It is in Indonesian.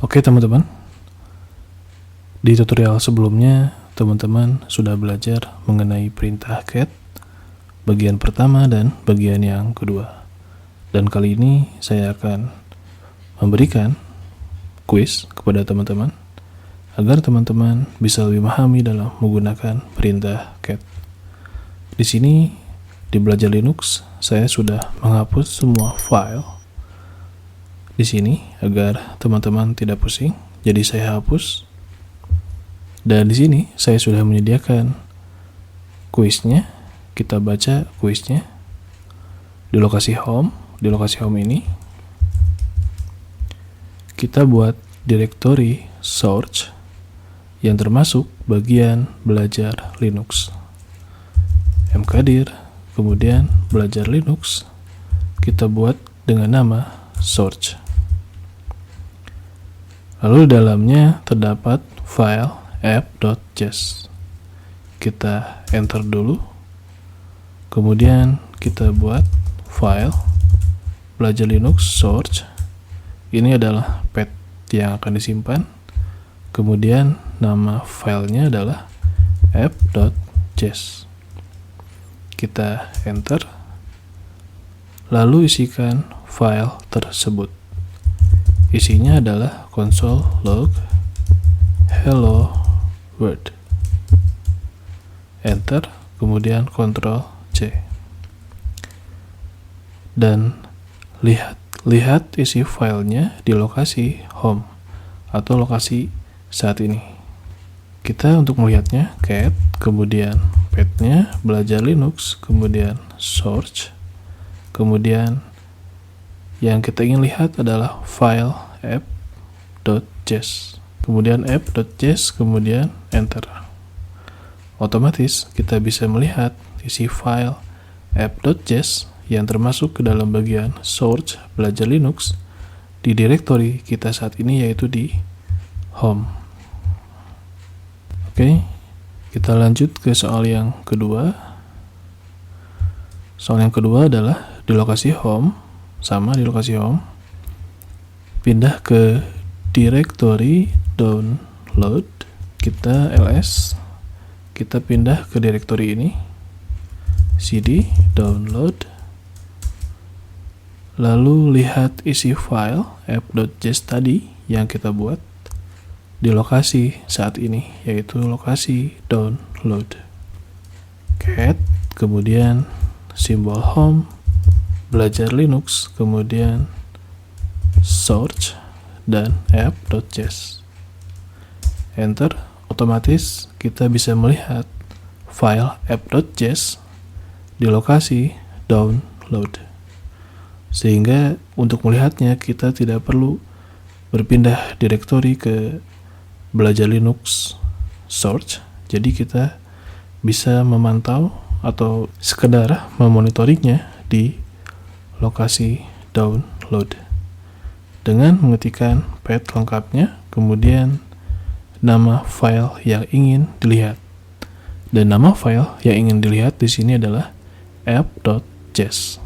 Oke teman-teman, di tutorial sebelumnya teman-teman sudah belajar mengenai perintah cat bagian pertama dan bagian yang kedua. Dan kali ini saya akan memberikan kuis kepada teman-teman agar teman-teman bisa lebih memahami dalam menggunakan perintah cat. Di sini di belajar Linux saya sudah menghapus semua file di sini agar teman-teman tidak pusing. Jadi saya hapus. Dan di sini saya sudah menyediakan kuisnya. Kita baca kuisnya di lokasi home. Di lokasi home ini kita buat directory source yang termasuk bagian belajar Linux. mkdir, kemudian belajar Linux, kita buat dengan nama source. Lalu di dalamnya terdapat file app.js. Kita enter dulu. Kemudian kita buat file belajar Linux source. Ini adalah path yang akan disimpan. Kemudian nama filenya adalah app.js. Kita enter. Lalu isikan file tersebut. Isinya adalah console log hello world. Enter, kemudian Ctrl C. Dan lihat isi filenya di lokasi home atau lokasi saat ini. Kita untuk melihatnya cat, kemudian path-nya belajar Linux, kemudian source, kemudian yang kita ingin lihat adalah file app.js. Kemudian app.js, kemudian enter. Otomatis kita bisa melihat isi file app.js yang termasuk ke dalam bagian source belajar Linux di directory kita saat ini, yaitu di home. Oke, kita lanjut ke soal yang kedua. Soal yang kedua adalah di lokasi home. Sama di lokasi home, pindah ke directory download, kita ls, kita pindah ke directory ini, cd download, lalu lihat isi file app.js tadi yang kita buat di lokasi saat ini, yaitu lokasi download. Cat, kemudian simbol home, belajar Linux, kemudian source dan app.js. Enter, otomatis kita bisa melihat file app.js di lokasi download. Sehingga untuk melihatnya kita tidak perlu berpindah directory ke belajar Linux source. Jadi kita bisa memantau atau sekedar memonitoringnya di lokasi download dengan mengetikkan path lengkapnya, kemudian nama file yang ingin dilihat. Dan nama file yang ingin dilihat di sini adalah app.js.